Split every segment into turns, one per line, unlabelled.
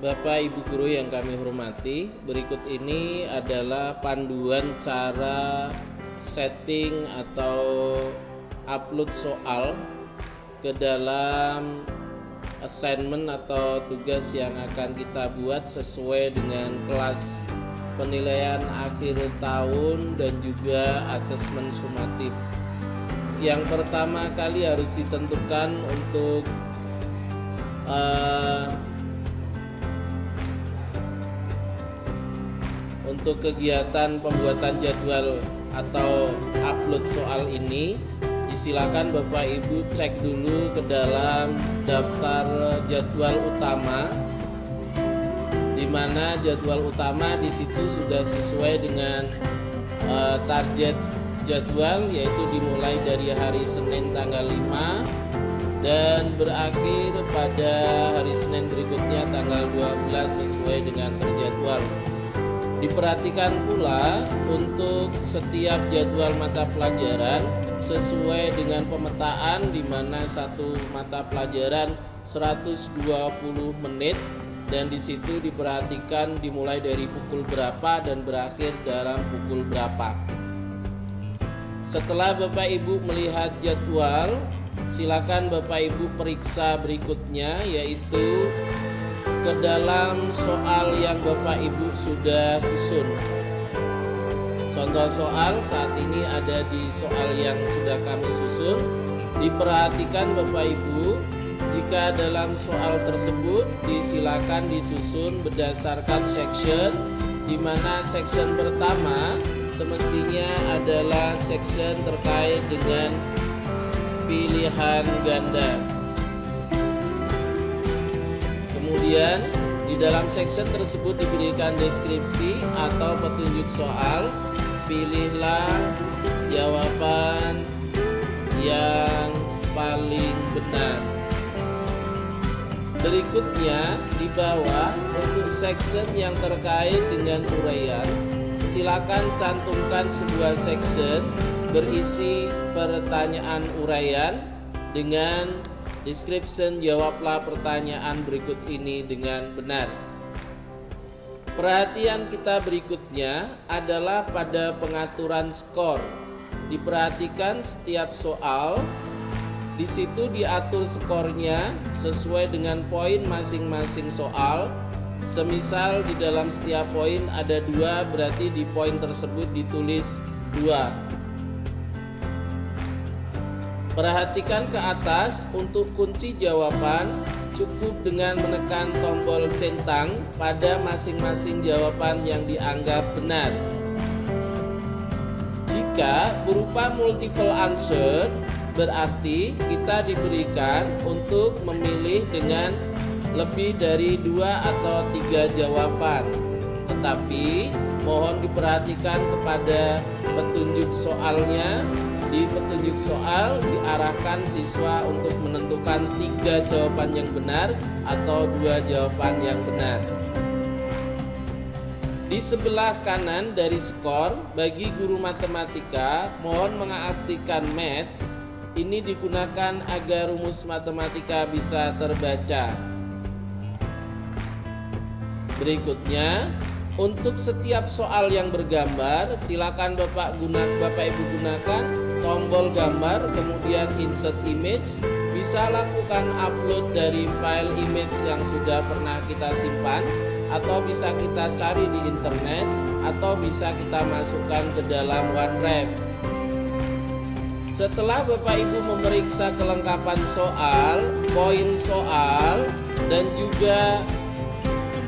Bapak Ibu guru yang kami hormati, berikut ini adalah panduan cara setting atau upload soal ke dalam assignment atau tugas yang akan kita buat sesuai dengan kelas penilaian akhir tahun dan juga asesmen sumatif. Yang pertama kali harus ditentukan untuk kegiatan pembuatan jadwal atau upload soal ini, silakan Bapak Ibu cek dulu ke dalam daftar jadwal utama, di mana jadwal utama di situ sudah sesuai dengan target jadwal, yaitu dimulai dari hari Senin tanggal 5 dan berakhir pada hari Senin berikutnya tanggal 12 sesuai dengan terjadwal. Diperhatikan pula untuk setiap jadwal mata pelajaran sesuai dengan pemetaan, di mana satu mata pelajaran 120 menit dan di situ diperhatikan dimulai dari pukul berapa dan berakhir dalam pukul berapa. Setelah Bapak Ibu melihat jadwal, silakan Bapak Ibu periksa berikutnya, yaitu ke dalam soal yang Bapak Ibu sudah susun. Contoh soal saat ini ada di soal yang sudah kami susun. Diperhatikan Bapak Ibu, jika dalam soal tersebut disilakan disusun berdasarkan section, di mana section pertama semestinya adalah section terkait dengan pilihan ganda. Kemudian di dalam section tersebut diberikan deskripsi atau petunjuk soal. Pilihlah jawaban yang paling benar. Berikutnya di bawah untuk section yang terkait dengan uraian, silakan cantumkan sebuah section berisi pertanyaan uraian dengan description, jawablah pertanyaan berikut ini dengan benar. Perhatian kita berikutnya adalah pada pengaturan skor. Diperhatikan setiap soal, di situ diatur skornya sesuai dengan poin masing-masing soal. Semisal di dalam setiap poin ada 2, berarti di poin tersebut ditulis 2. Perhatikan ke atas untuk kunci jawaban, cukup dengan menekan tombol centang pada masing-masing jawaban yang dianggap benar. Jika berupa multiple answer, berarti kita diberikan untuk memilih dengan lebih dari 2 atau 3 jawaban. Tetapi mohon diperhatikan kepada petunjuk soalnya. Di petunjuk soal diarahkan siswa untuk menentukan 3 jawaban yang benar atau 2 jawaban yang benar. Di sebelah kanan dari skor, bagi guru matematika mohon mengaktifkan Maths. Ini digunakan agar rumus matematika bisa terbaca. Berikutnya, untuk setiap soal yang bergambar, silakan Bapak Ibu gunakan tombol gambar, kemudian insert image. Bisa lakukan upload dari file image yang sudah pernah kita simpan, atau bisa kita cari di internet, atau bisa kita masukkan ke dalam OneDrive. Setelah Bapak Ibu memeriksa kelengkapan soal, poin soal, dan juga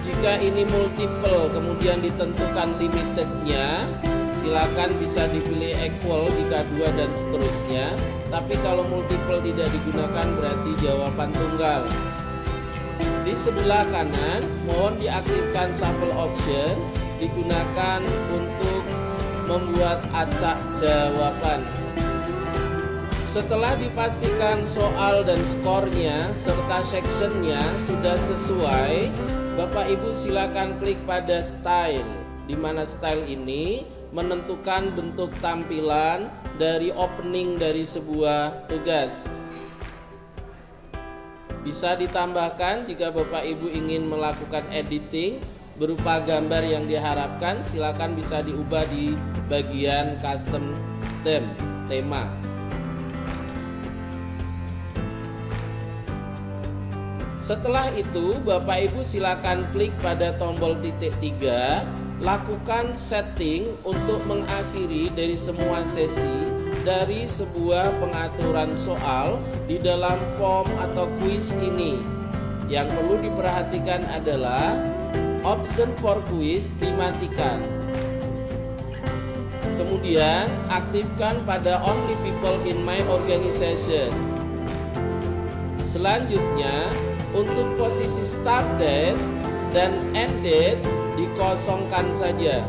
jika ini multiple kemudian ditentukan limitednya, silakan bisa dipilih equal jika 2 dan seterusnya. Tapi kalau multiple tidak digunakan berarti jawaban tunggal. Di sebelah kanan mohon diaktifkan shuffle option, digunakan untuk membuat acak jawaban. Setelah dipastikan soal dan skornya serta sectionnya sudah sesuai, Bapak Ibu silakan klik pada style, di mana style ini menentukan bentuk tampilan dari opening dari sebuah tugas. Bisa ditambahkan jika Bapak Ibu ingin melakukan editing berupa gambar yang diharapkan, silakan bisa diubah di bagian custom theme, tema. Setelah itu Bapak Ibu silakan klik pada tombol titik 3, lakukan setting untuk mengakhiri dari semua sesi dari sebuah pengaturan soal di dalam form atau quiz ini. Yang perlu diperhatikan adalah option for quiz dimatikan. Kemudian aktifkan pada only people in my organization. Selanjutnya, untuk posisi start date dan end date dikosongkan saja.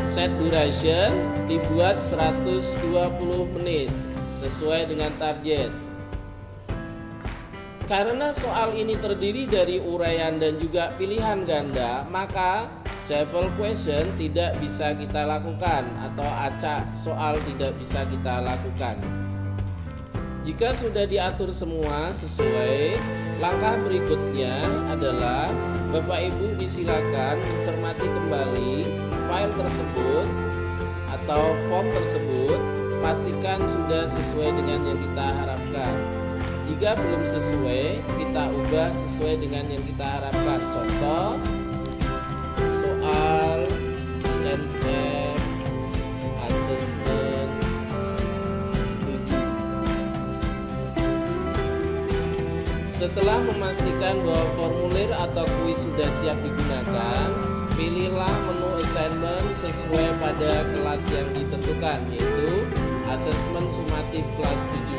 Set duration dibuat 120 menit sesuai dengan target. Karena soal ini terdiri dari uraian dan juga pilihan ganda, maka shuffle question tidak bisa kita lakukan atau acak soal tidak bisa kita lakukan. Jika sudah diatur semua sesuai, langkah berikutnya adalah Bapak Ibu disilakan mencermati kembali file tersebut atau form tersebut, pastikan sudah sesuai dengan yang kita harapkan. Jika belum sesuai, kita ubah sesuai dengan yang kita harapkan. Contoh, soal NF assessment 7. Setelah memastikan bahwa formulir atau kuis sudah siap digunakan, pilihlah menu assignment sesuai pada kelas yang ditentukan, yaitu asesmen sumatif kelas 7.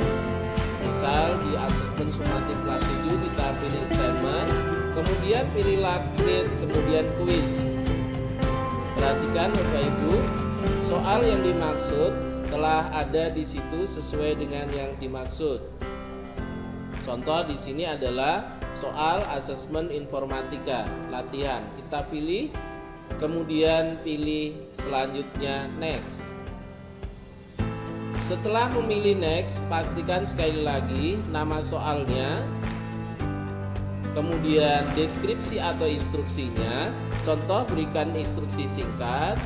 Misal di asesmen sumatif kelas 7 kita pilih assignment, kemudian pilihlah create, kemudian quiz. Perhatikan Bapak Ibu, soal yang dimaksud telah ada di situ sesuai dengan yang dimaksud. Contoh di sini adalah soal asesmen informatika latihan. Kita pilih, kemudian pilih selanjutnya next. Setelah memilih next, pastikan sekali lagi nama soalnya, kemudian deskripsi atau instruksinya. Contoh, berikan instruksi singkat,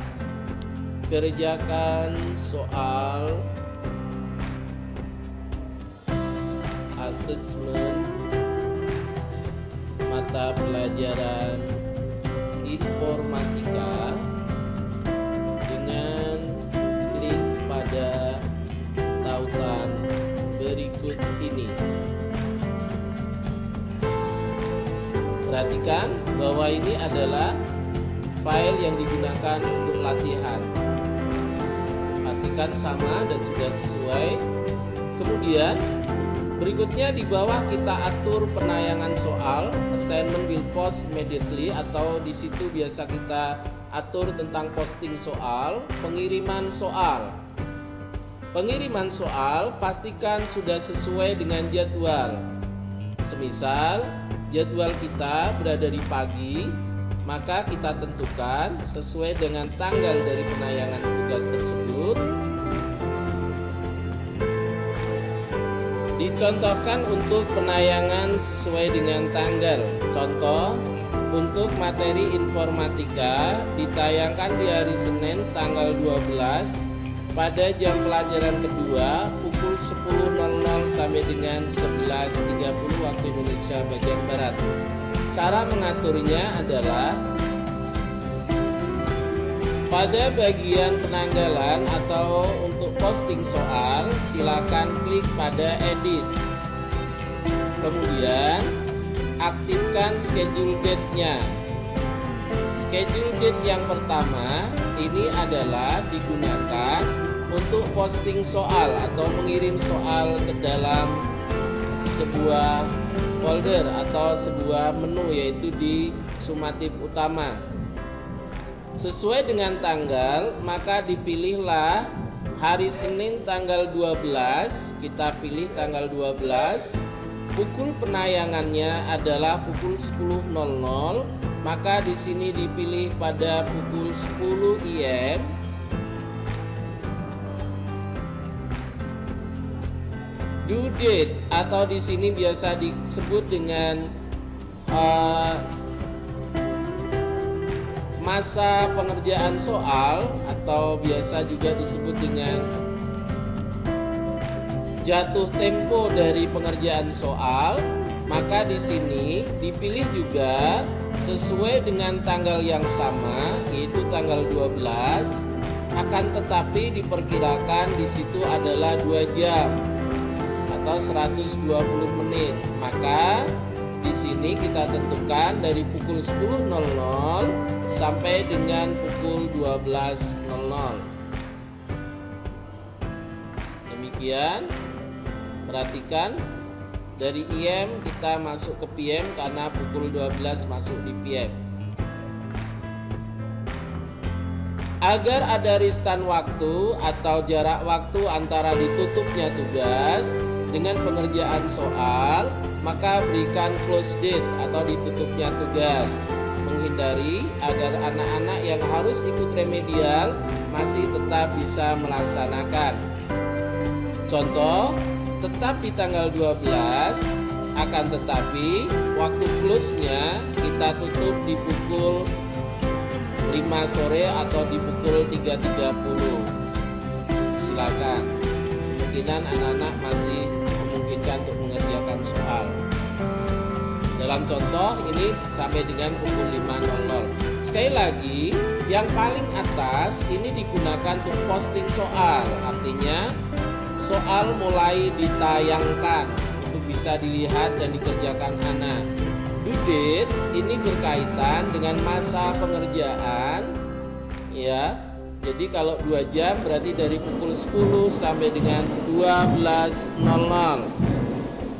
kerjakan soal asesmen mata pelajaran informatika dengan klik pada tautan berikut ini. Perhatikan bahwa ini adalah file yang digunakan untuk latihan. Pastikan sama dan sudah sesuai. Kemudian berikutnya di bawah kita atur penayangan soal, assignment will post immediately, atau di situ biasa kita atur tentang posting soal, pengiriman soal. Pengiriman soal pastikan sudah sesuai dengan jadwal. Semisal jadwal kita berada di pagi, maka kita tentukan sesuai dengan tanggal dari penayangan tugas tersebut. Dicontohkan untuk penayangan sesuai dengan tanggal. Contoh, untuk materi informatika ditayangkan di hari Senin tanggal 12 pada jam pelajaran kedua pukul 10.00 sampai dengan 11.30 waktu Indonesia bagian Barat. Cara mengaturnya adalah pada bagian penanggalan atau untuk posting soal, silakan klik pada edit. Kemudian aktifkan schedule date-nya. Schedule date yang pertama ini adalah digunakan untuk posting soal atau mengirim soal ke dalam sebuah folder atau sebuah menu, yaitu di sumatif utama. Sesuai dengan tanggal, maka dipilihlah hari Senin tanggal 12, kita pilih tanggal 12, pukul penayangannya adalah pukul 10.00, maka di sini dipilih pada pukul 10 IM. due date atau di sini biasa disebut dengan masa pengerjaan soal atau biasa juga disebut dengan jatuh tempo dari pengerjaan soal, maka di sini dipilih juga sesuai dengan tanggal yang sama, yaitu tanggal 12, akan tetapi diperkirakan di situ adalah 2 jam atau 120 menit. Maka di sini kita tentukan dari pukul 10.00 sampai dengan pukul 12.00. Demikian, perhatikan dari IM kita masuk ke PM karena pukul 12 masuk di PM. Agar ada ristan waktu atau jarak waktu antara ditutupnya tugas dengan pengerjaan soal, maka berikan close date atau ditutupnya tugas, menghindari agar anak-anak yang harus ikut remedial masih tetap bisa melaksanakan. Contoh, tetap di tanggal 12, akan tetapi waktu close-nya kita tutup di pukul 5 sore atau di pukul 3.30. Silakan. Kemungkinan anak-anak masih memungkinkan untuk mengerjakan soal. Dalam contoh ini sampai dengan pukul 5.00. Sekali lagi, yang paling atas ini digunakan untuk posting soal. Artinya soal mulai ditayangkan untuk bisa dilihat dan dikerjakan anak. Due date ini berkaitan dengan masa pengerjaan, ya. Jadi kalau 2 jam berarti dari pukul 10 sampai dengan 12.00.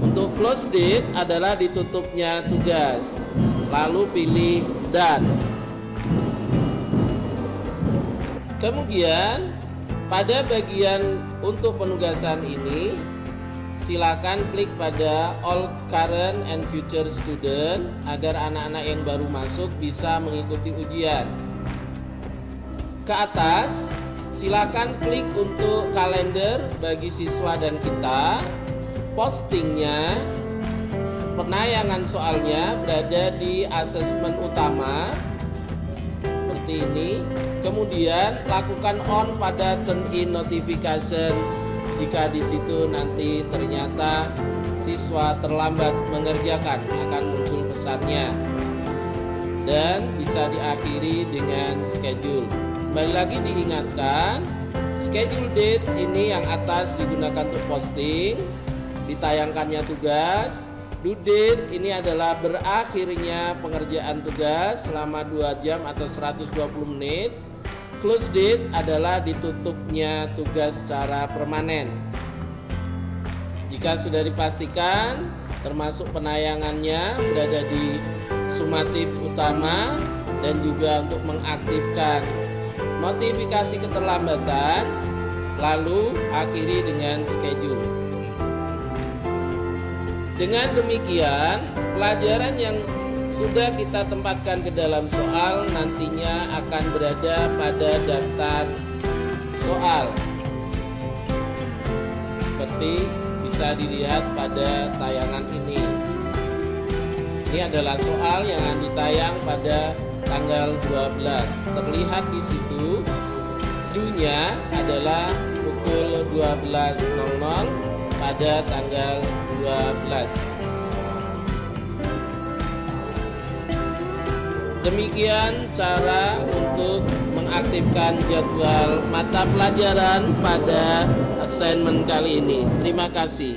Untuk close date adalah ditutupnya tugas. Lalu pilih done. Kemudian pada bagian untuk penugasan ini, silakan klik pada all current and future student agar anak-anak yang baru masuk bisa mengikuti ujian. Ke atas, silakan klik untuk kalender bagi siswa dan kita. Postingnya, penayangan soalnya berada di asesmen utama seperti ini. Kemudian lakukan on pada turn in notification jika di situ nanti ternyata siswa terlambat mengerjakan, akan muncul pesannya. Dan bisa diakhiri dengan schedule. Kembali lagi diingatkan, schedule date ini yang atas digunakan untuk posting, ditayangkannya tugas. Due date ini adalah berakhirnya pengerjaan tugas selama 2 jam atau 120 menit. Close date adalah ditutupnya tugas secara permanen. Jika sudah dipastikan, termasuk penayangannya berada di sumatif utama dan juga untuk mengaktifkan notifikasi keterlambatan, lalu akhiri dengan schedule. Dengan demikian, pelajaran yang sudah kita tempatkan ke dalam soal nantinya akan berada pada daftar soal. Seperti bisa dilihat pada tayangan ini. Ini adalah soal yang akan ditayang pada tanggal 12. Terlihat di situ due-nya adalah pukul 12.00 pada tanggal 12. Demikian cara untuk mengaktifkan jadwal mata pelajaran pada assignment kali ini. Terima kasih.